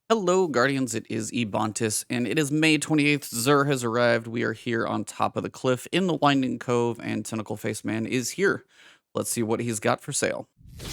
Hello, Guardians. It is Ebontis, and it is May 28th. Zur has arrived. We are here on top of the cliff in the Winding Cove, and Tentacle Face Man is here. Let's see what he's got for sale. Of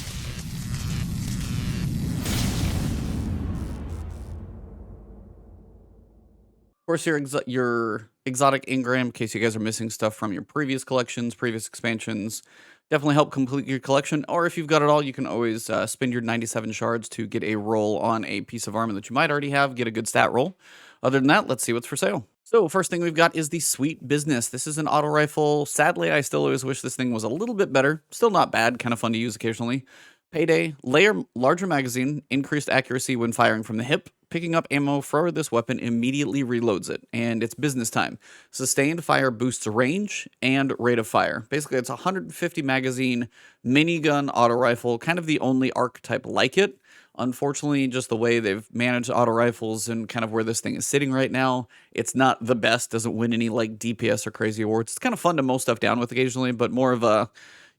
course, your exotic Engram, in case you guys are missing stuff from your previous collections, previous expansions, definitely help complete your collection. Or if you've got it all, you can always spend your 97 shards to get a roll on a piece of armor that you might already have, get a good stat roll. Other than that, let's see what's for sale. So first thing we've got is the Sweet Business. This is an auto rifle. Sadly, I still always wish this thing was a little bit better. Still not bad, kind of fun to use occasionally. Payday, larger magazine, increased accuracy when firing from the hip. Picking up ammo for this weapon immediately reloads it, and it's business time. Sustained fire boosts range and rate of fire. Basically, it's a 150 magazine minigun auto rifle, kind of the only archetype like it. Unfortunately, just the way they've managed auto rifles and kind of where this thing is sitting right now, it's not the best. Doesn't win any like DPS or crazy awards. It's kind of fun to mow stuff down with occasionally, but more of a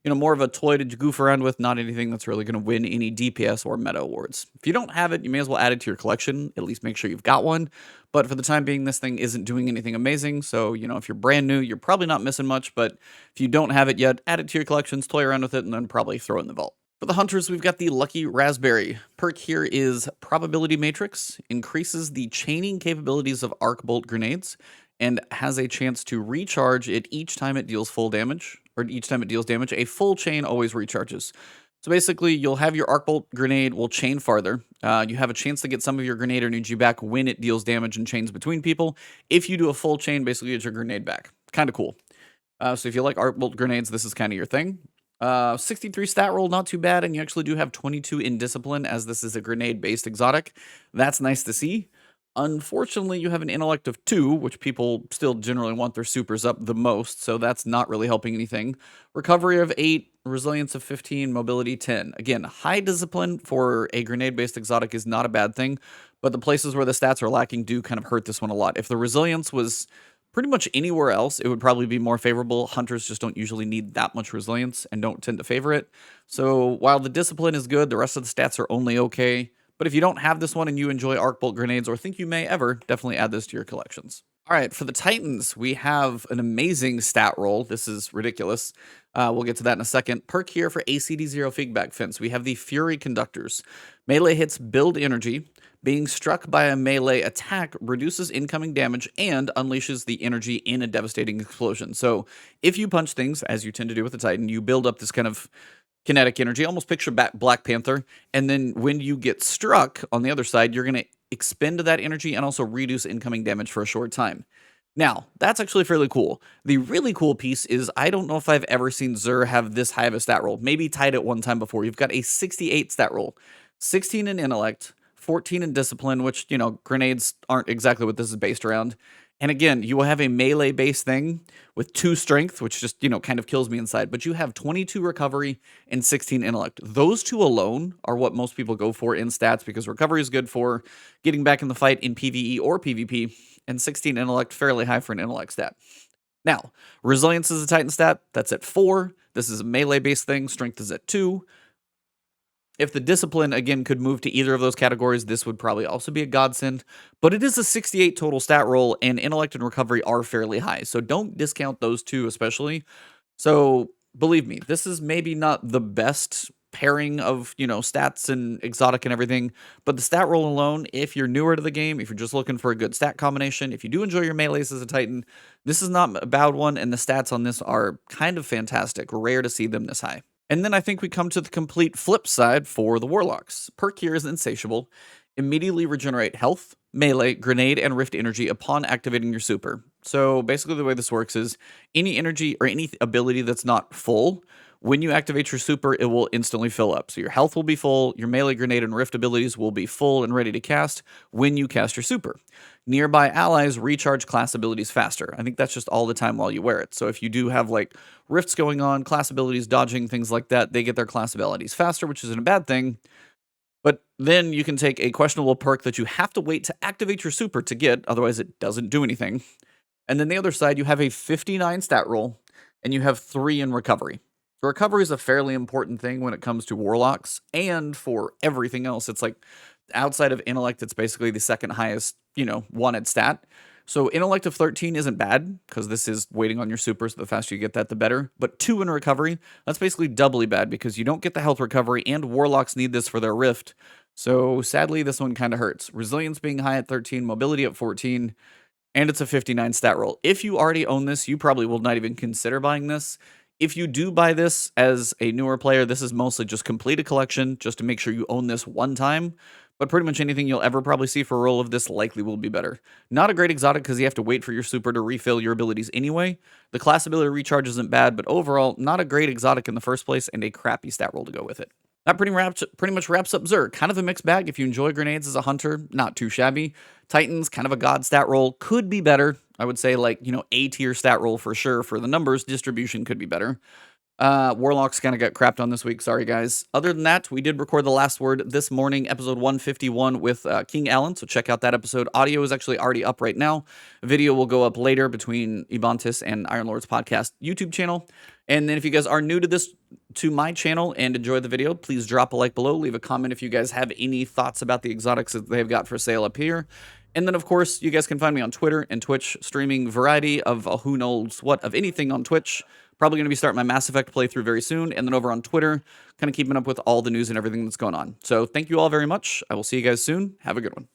more of a toy to goof around with, not anything that's really going to win any DPS or meta awards. If you don't have it, you may as well add it to your collection. At least make sure you've got one. But for the time being, this thing isn't doing anything amazing. So, if you're brand new, you're probably not missing much. But if you don't have it yet, add it to your collections, toy around with it, and then probably throw it in the vault. For the hunters, we've got the Lucky Raspberry. Perk here is Probability Matrix, increases the chaining capabilities of arc bolt grenades, and has a chance to recharge it each time it deals full damage, or each time it deals damage. A full chain always recharges. So basically, you'll have your arc bolt grenade will chain farther. You have a chance to get some of your grenade energy back when it deals damage and chains between people. If you do a full chain, basically you get your grenade back. Kind of cool. So if you like arc bolt grenades, this is kind of your thing. 63 stat roll, not too bad, and you actually do have 22 in discipline, as this is a grenade-based exotic. That's nice to see. Unfortunately, you have an intellect of 2, which people still generally want their supers up the most, so that's not really helping anything. Recovery of 8, resilience of 15, mobility 10. Again, high discipline for a grenade-based exotic is not a bad thing, but the places where the stats are lacking do kind of hurt this one a lot. If the resilience was pretty much anywhere else, it would probably be more favorable. Hunters just don't usually need that much resilience and don't tend to favor it. So while the discipline is good, the rest of the stats are only okay. But if you don't have this one and you enjoy arc bolt grenades or think you may ever, definitely add this to your collections. All right, for the Titans, we have an amazing stat roll. This is ridiculous. We'll get to that in a second. Perk here for ACD0 Feedback Fence. We have the Fury Conductors. Melee hits build energy. Being struck by a melee attack reduces incoming damage and unleashes the energy in a devastating explosion. So if you punch things, as you tend to do with the Titan, you build up this kind of kinetic energy, almost picture Black Panther, and then when you get struck on the other side, you're going to expend that energy and also reduce incoming damage for a short time. Now, that's actually fairly cool. The really cool piece is I don't know if I've ever seen Zur have this high of a stat roll. Maybe tied it one time before. You've got a 68 stat roll, 16 in intellect, 14 in discipline, which, grenades aren't exactly what this is based around. And again, you will have a melee-based thing with 2 strength, which just, kind of kills me inside. But you have 22 recovery and 16 intellect. Those 2 alone are what most people go for in stats, because recovery is good for getting back in the fight in PvE or PvP, and 16 intellect, fairly high for an intellect stat. Now, resilience is a Titan stat. That's at 4. This is a melee-based thing. Strength is at 2. If the discipline, again, could move to either of those categories, this would probably also be a godsend. But it is a 68 total stat roll, and intellect and recovery are fairly high. So don't discount those 2 especially. So believe me, this is maybe not the best pairing of, stats and exotic and everything. But the stat roll alone, if you're newer to the game, if you're just looking for a good stat combination, if you do enjoy your melees as a Titan, this is not a bad one. And the stats on this are kind of fantastic. Rare to see them this high. And then I think we come to the complete flip side for the Warlocks. Perk here is Insatiable. Immediately regenerate health, melee, grenade, and rift energy upon activating your super. So basically the way this works is any energy or any ability that's not full, when you activate your super, it will instantly fill up. So your health will be full, your melee, grenade, and rift abilities will be full and ready to cast when you cast your super. Nearby allies recharge class abilities faster. I think that's just all the time while you wear it. So if you do have like rifts going on, class abilities, dodging, things like that, they get their class abilities faster, which isn't a bad thing. But then you can take a questionable perk that you have to wait to activate your super to get, otherwise it doesn't do anything. And then the other side, you have a 59 stat roll, and you have 3 in recovery. So recovery is a fairly important thing when it comes to Warlocks, and for everything else. It's like outside of intellect, it's basically the second highest, wanted stat. So intellect of 13 isn't bad, because this is waiting on your super, so the faster you get that, the better. But 2 in recovery, that's basically doubly bad, because you don't get the health recovery, and warlocks need this for their rift. So sadly, this one kind of hurts. Resilience being high at 13, mobility at 14, and it's a 59 stat roll. If you already own this, you probably will not even consider buying this. If you do buy this as a newer player, this is mostly just complete a collection, just to make sure you own this one time. But pretty much anything you'll ever probably see for a roll of this likely will be better. Not a great exotic because you have to wait for your super to refill your abilities anyway. The class ability recharge isn't bad, but overall, not a great exotic in the first place, and a crappy stat roll to go with it. That pretty much wraps up Xur. Kind of a mixed bag. If you enjoy grenades as a hunter, not too shabby. Titans, kind of a god stat roll. Could be better. I would say like, A tier stat roll for sure. For the numbers, distribution could be better. Warlocks kind of got crapped on this week. Sorry, guys. Other than that, we did record The Last Word this morning, episode 151 with King Alan, so check out that episode. Audio is actually already up right now. Video will go up later between Ebontis and Iron Lord's podcast YouTube channel. And then if you guys are new to my channel and enjoy the video, please drop a like below. Leave a comment if you guys have any thoughts about the exotics that they've got for sale up here. And then, of course, you guys can find me on Twitter and Twitch, streaming variety of who knows what, of anything on Twitch. Probably going to be starting my Mass Effect playthrough very soon. And then over on Twitter, kind of keeping up with all the news and everything that's going on. So thank you all very much. I will see you guys soon. Have a good one.